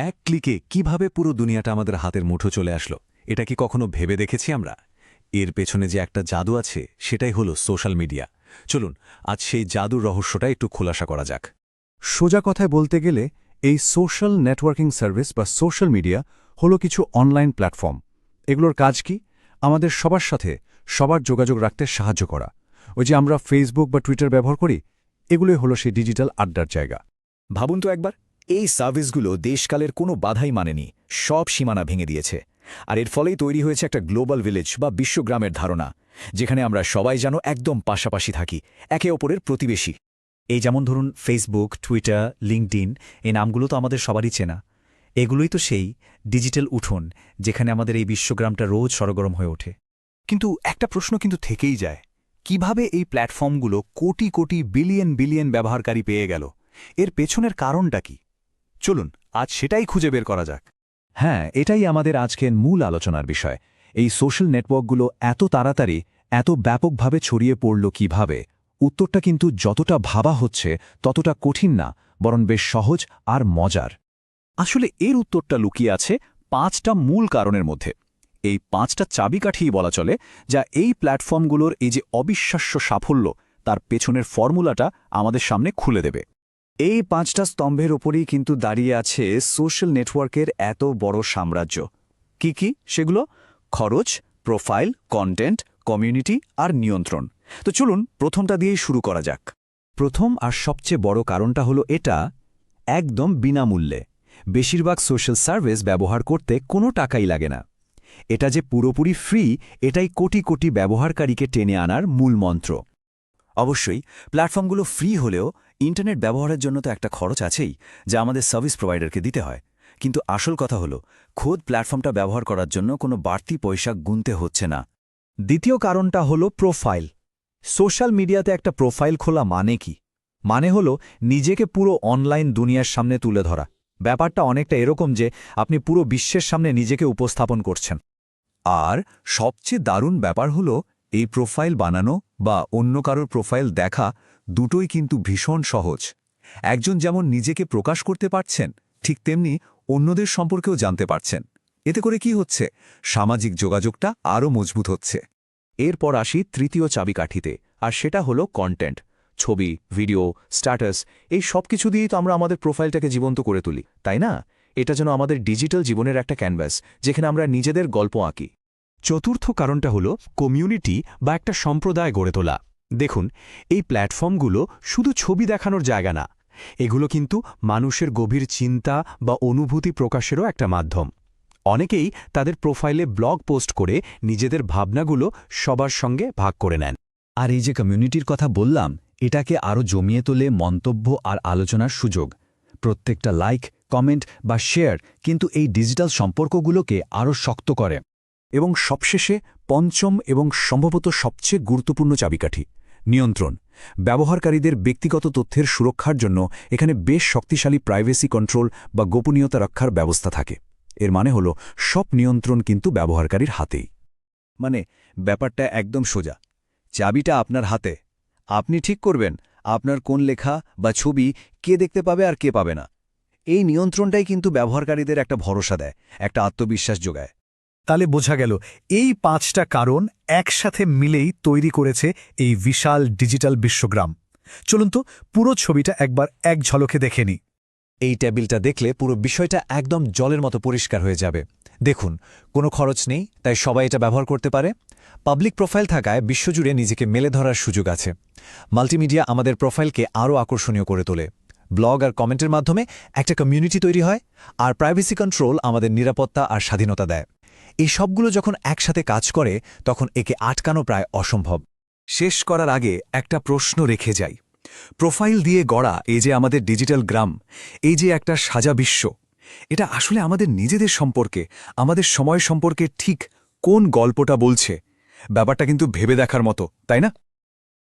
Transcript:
এক ক্লিকে কিভাবে পুরো দুনিয়াটা আমাদের হাতের মুঠো চলে আসলো, এটা কি কখনো ভেবে দেখেছি আমরা? এর পেছনে যে একটা জাদু আছে, সেটাই হলো সোশ্যাল মিডিয়া। চলুন আজ সেই জাদুর রহস্যটা একটু খোলাসা করা যাক। সোজা কথায় বলতে গেলে এই সোশ্যাল নেটওয়ার্কিং সার্ভিস বা সোশ্যাল মিডিয়া হলো কিছু অনলাইন প্ল্যাটফর্ম। এগুলোর কাজ কি? আমাদের সবার সাথে সবার যোগাযোগ রাখতে সাহায্য করা। ওই যে আমরা ফেসবুক বা টুইটার ব্যবহার করি, এগুলোই হলো সেই ডিজিটাল আড্ডার জায়গা। ভাবুন তো একবার, এই সার্ভিসগুলো দেশকালের কোনো বাধাই মানেনি, সব সীমানা ভেঙে দিয়েছে। আর এর ফলেই তৈরি হয়েছে একটা গ্লোবাল ভিলেজ বা বিশ্বগ্রামের ধারণা, যেখানে আমরা সবাই যেন একদম পাশাপাশি থাকি, একে অপরের প্রতিবেশী। এই যেমন ধরুন ফেসবুক, টুইটার, লিঙ্কডইন, এই নামগুলো তো আমাদের সবারই চেনা। এগুলোই তো সেই ডিজিটাল উঠোন, যেখানে আমাদের এই বিশ্বগ্রামটা রোজ সরগরম হয়ে ওঠে। কিন্তু একটা প্রশ্ন কিন্তু থেকেই যায়, কিভাবে এই প্ল্যাটফর্মগুলো কোটি কোটি বিলিয়ন বিলিয়ন ব্যবহারকারী পেয়ে গেল? এর পেছনের কারণটা কি? চলুন আজ সেটাই খুঁজে বের করা যাক। হ্যাঁ, এটাই আমাদের আজকের মূল আলোচনার বিষয়। এই সোশ্যাল নেটওয়ার্কগুলো এত তাড়াতাড়ি, এত ব্যাপকভাবে ছড়িয়ে পড়ল কিভাবে? উত্তরটা কিন্তু যতটা ভাবা হচ্ছে ততটা কঠিন না, বরং বেশ সহজ আর মজার। আসলে এর উত্তরটা লুকিয়ে আছে 5টা মূল কারণের মধ্যে। এই 5টা চাবিকাঠিই বলা চলে, যা এই প্ল্যাটফর্মগুলোর এই যে অবিশ্বাস্য সাফল্য, তার পেছনের ফর্মুলাটা আমাদের সামনে খুলে দেবে। এই 5টা স্তম্ভের ওপরেই কিন্তু দাঁড়িয়ে আছে সোশ্যাল নেটওয়ার্কের এত বড় সাম্রাজ্য। কি কি সেগুলো? খরচ, প্রোফাইল, কন্টেন্ট, কমিউনিটি আর নিয়ন্ত্রণ। তো চলুন প্রথমটা দিয়েই শুরু করা যাক। প্রথম আর সবচেয়ে বড় কারণটা হলো এটা, একদম বিনামূল্যে। বেশিরভাগ সোশ্যাল সার্ভিস ব্যবহার করতে কোনো টাকাই লাগে না। এটা যে পুরোপুরি ফ্রি, এটাই কোটি কোটি ব্যবহারকারীকে টেনে আনার মূল মন্ত্র। অবশ্যই প্ল্যাটফর্মগুলো ফ্রি হলেও ইন্টারনেট ব্যবহারের জন্য তো একটা খরচ আছেই, যা আমাদের সার্ভিস প্রোভাইডারকে দিতে হয়। কিন্তু আসল কথা হলো, খোদ প্ল্যাটফর্মটা ব্যবহার করার জন্য কোনো বাড়তি পয়সা গুনতে হচ্ছে না। দ্বিতীয় কারণটা হলো প্রোফাইল। সোশ্যাল মিডিয়াতে একটা প্রোফাইল খোলা মানে কি? মানে হলো নিজেকে পুরো অনলাইন দুনিয়ার সামনে তুলে ধরা। ব্যাপারটা অনেকটা এরকম যে আপনি পুরো বিশ্বের সামনে নিজেকে উপস্থাপন করছেন। আর সবচেয়ে দারুণ ব্যাপার হলো, এই প্রোফাইল বানানো বা অন্য কারোর প্রোফাইল দেখা দুটোই কিন্তু ভীষণ সহজ। একজন যেমন নিজেকে প্রকাশ করতে পারছেন, ঠিক তেমনি অন্যদের সম্পর্কেও জানতে পারছেন। এতে করে কি হচ্ছে? সামাজিক যোগাযোগটা আরও মজবুত হচ্ছে। এরপর আসি তৃতীয় চাবিকাঠিতে, আর সেটা হলো কন্টেন্ট। ছবি, ভিডিও, স্ট্যাটাস, এই সব কিছু দিয়েই তো আমরা আমাদের প্রোফাইলটাকে জীবন্ত করে তুলি, তাই না? এটা যেন আমাদের ডিজিটাল জীবনের একটা ক্যানভাস, যেখানে আমরা নিজেদের গল্প আঁকি। চতুর্থ কারণটা হলো কমিউনিটি বা একটা সম্প্রদায় গড়ে তোলা। দেখুন, এই প্ল্যাটফর্মগুলো শুধু ছবি দেখানোর জায়গা না, এগুলো কিন্তু মানুষের গভীর চিন্তা বা অনুভূতি প্রকাশেরও একটা মাধ্যম। অনেকেই তাদের প্রোফাইলে ব্লগ পোস্ট করে নিজেদের ভাবনাগুলো সবার সঙ্গে ভাগ করে নেন। আর এই যে কমিউনিটির কথা বললাম, এটাকে আরও জমিয়ে তোলে মন্তব্য আর আলোচনার সুযোগ। প্রত্যেকটা লাইক, কমেন্ট বা শেয়ার কিন্তু এই ডিজিটাল সম্পর্কগুলোকে আরও শক্ত করে। এবং সবশেষে পঞ্চম এবং সম্ভবত সবচেয়ে গুরুত্বপূর্ণ চাবিকাঠি, নিয়ন্ত্রণ। ব্যবহারকারীদের ব্যক্তিগত তথ্যের সুরক্ষার জন্য এখানে বেশ শক্তিশালী প্রাইভেসি কন্ট্রোল বা গোপনীয়তা রক্ষার ব্যবস্থা থাকে। এর মানে হলো সব নিয়ন্ত্রণ কিন্তু ব্যবহারকারীর হাতেই। মানে ব্যাপারটা একদম সোজা, চাবিটা আপনার হাতে। আপনি ঠিক করবেন আপনার কোন লেখা বা ছবি কে দেখতে পাবে আর কে পাবে না। এই নিয়ন্ত্রণটাই কিন্তু ব্যবহারকারীদের একটা ভরসা দেয়, একটা আত্মবিশ্বাস যোগায়। তাহলে বোঝা গেল এই 5টা কারণ একসাথে মিলেই তৈরি করেছে এই বিশাল ডিজিটাল বিশ্বগ্রাম। চলুন তো পুরো ছবিটা একবার এক ঝলকে দেখে নিই। এই টেবিলটা দেখলে পুরো বিষয়টা একদম জলের মতো পরিষ্কার হয়ে যাবে। দেখুন, কোনো খরচ নেই, তাই সবাই এটা ব্যবহার করতে পারে। পাবলিক প্রোফাইল থাকায় বিশ্বজুড়ে নিজেকে মেলে ধরার সুযোগ আছে। মাল্টিমিডিয়া আমাদের প্রোফাইলকে আরও আকর্ষণীয় করে তোলে। ব্লগ আর কমেন্টের মাধ্যমে একটা কমিউনিটি তৈরি হয়। আর প্রাইভেসি কন্ট্রোল আমাদের নিরাপত্তা আর স্বাধীনতা দেয়। এই সবগুলো যখন একসাথে কাজ করে, তখন একে আটকানো প্রায় অসম্ভব। শেষ করার আগে একটা প্রশ্ন রেখে যাই। প্রোফাইল দিয়ে গড়া এই যে আমাদের ডিজিটাল গ্রাম, এই যে একটা সাজা বিশ্ব, এটা আসলে আমাদের নিজেদের সম্পর্কে, আমাদের সময় সম্পর্কে ঠিক কোন গল্পটা বলছে? ব্যাপারটা কিন্তু ভেবে দেখার মতো, তাই না?